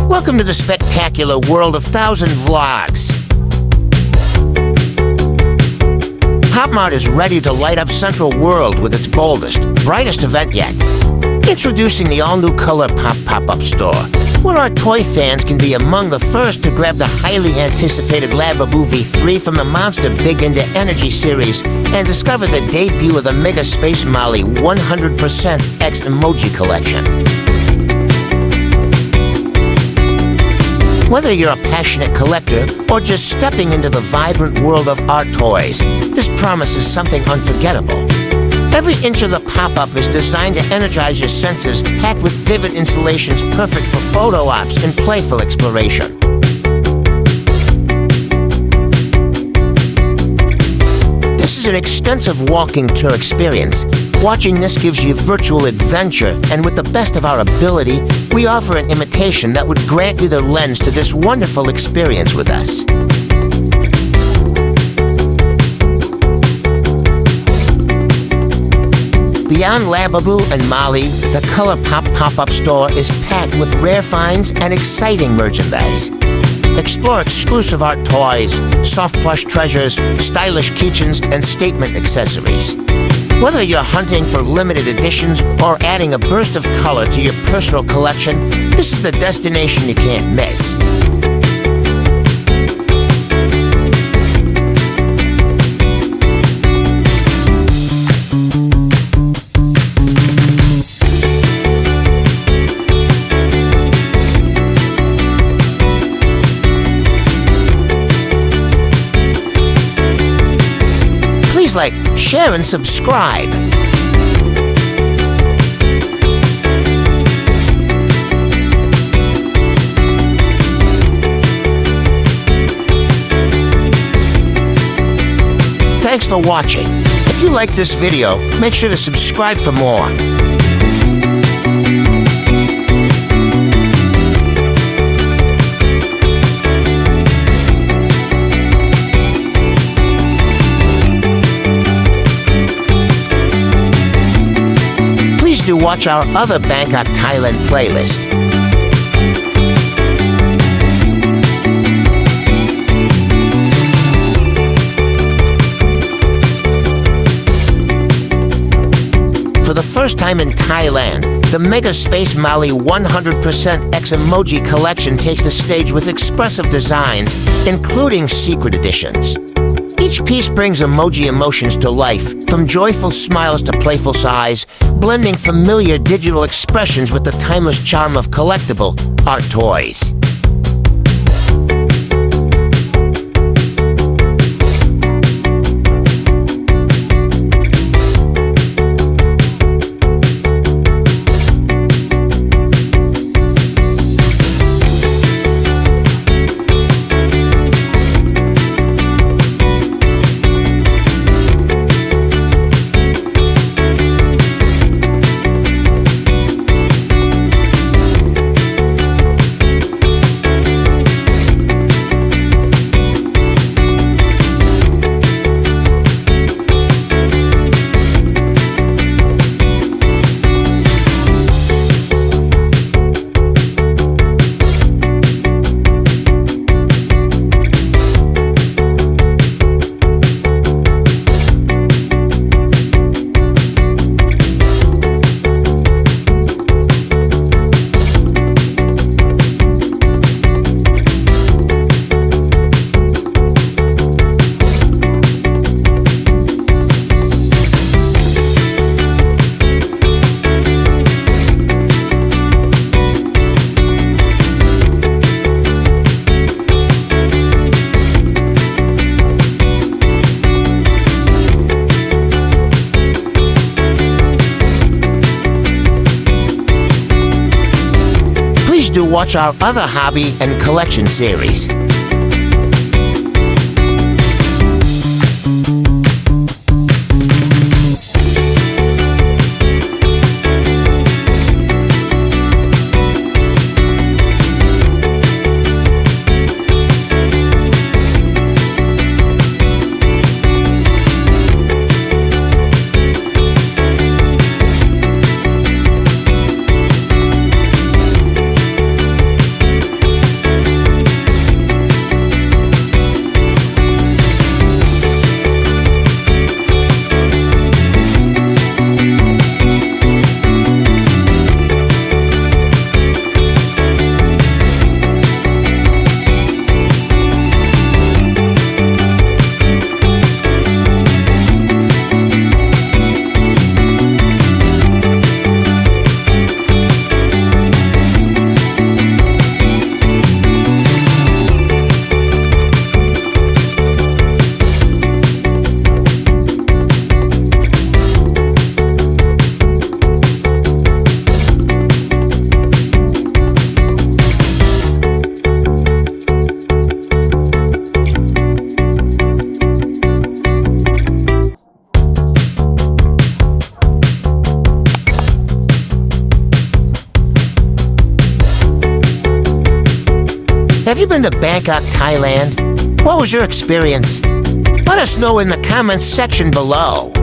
Welcome to the spectacular world of 1,000 vlogs. PopMart is ready to light up Central World with its boldest, brightest event yet. Introducing the all-new Color Pop pop-up store, where our toy fans can be among the first to grab the highly anticipated Labubu V3 from the Monster Big Into Energy series and discover the debut of the Mega Space Molly 100% X Emoji Collection. Whether you're a passionate collector or just stepping into the vibrant world of art toys, this promises something unforgettable. Every inch of the pop-up is designed to energize your senses, packed with vivid installations perfect for photo ops and playful exploration. This is an extensive walking tour experience. Watching this gives you virtual adventure, and with the best of our ability, we offer an imitation that would grant you the lens to this wonderful experience with us. Beyond Labubu and Molly, the Color Pop pop-up store is packed with rare finds and exciting merchandise. Explore exclusive art toys, soft plush treasures, stylish keychains, and statement accessories. Whether you're hunting for limited editions or adding a burst of color to your personal collection, this is the destination you can't miss. Please like, share, and subscribe. Thanks for watching. If you like this video, make sure to subscribe for more. Please do watch our other Bangkok, Thailand playlist. For the first time in Thailand, the Mega Space Molly 100% X Emoji Collection takes the stage with expressive designs, including secret editions. Each piece brings emoji emotions to life, from joyful smiles to playful sighs, blending familiar digital expressions with the timeless charm of collectible art toys. Please do watch our other hobby and collection series. you been to Bangkok, Thailand? What was your experience? Let us know in the comments section below.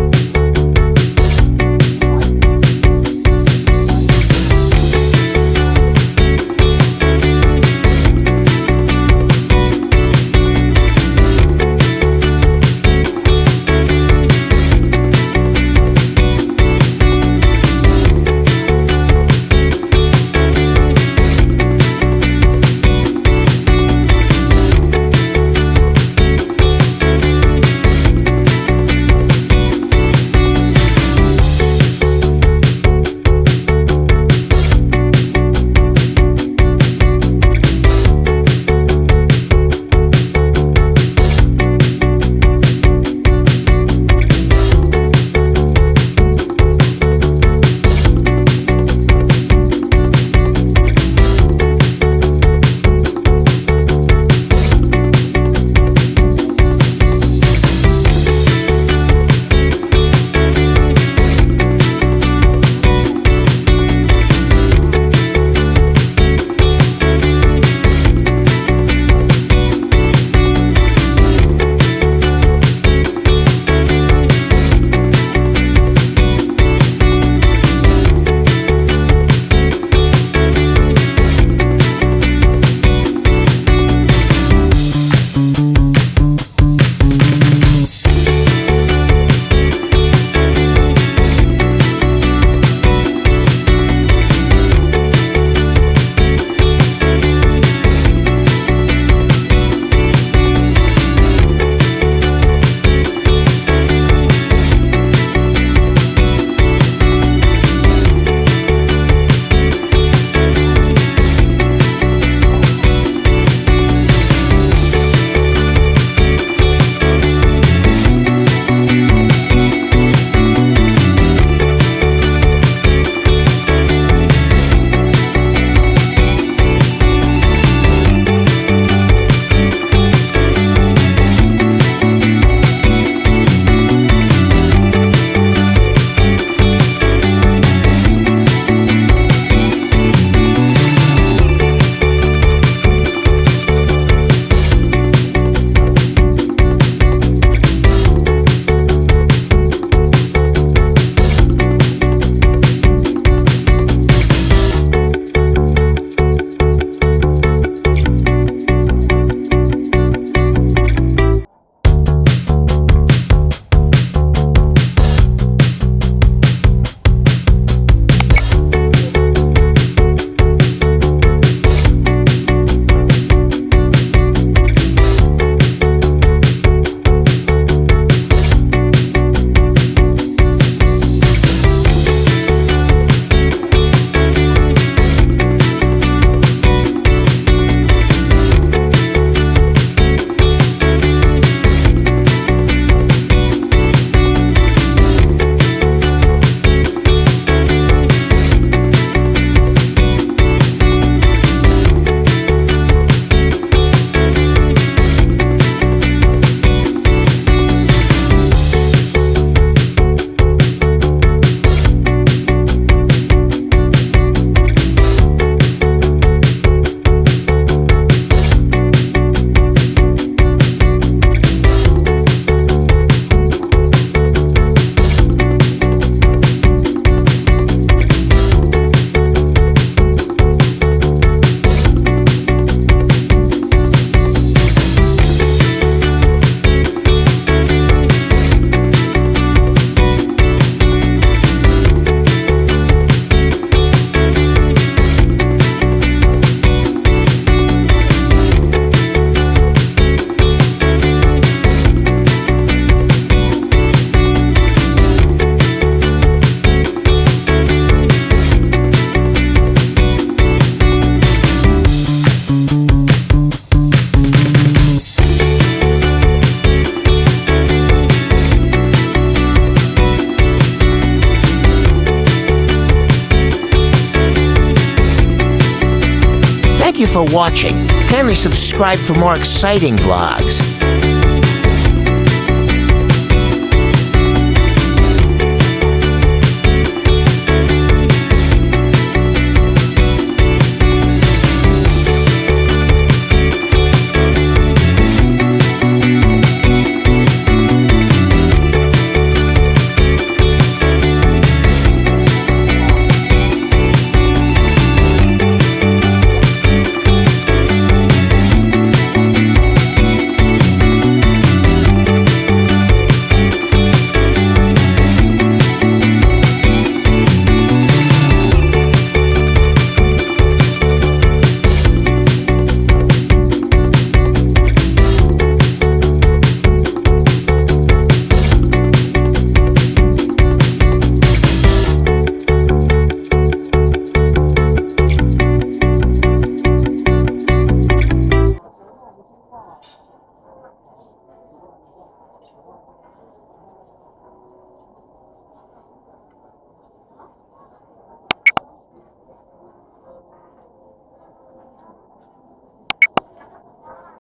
Thank you for watching. Kindly subscribe for more exciting vlogs.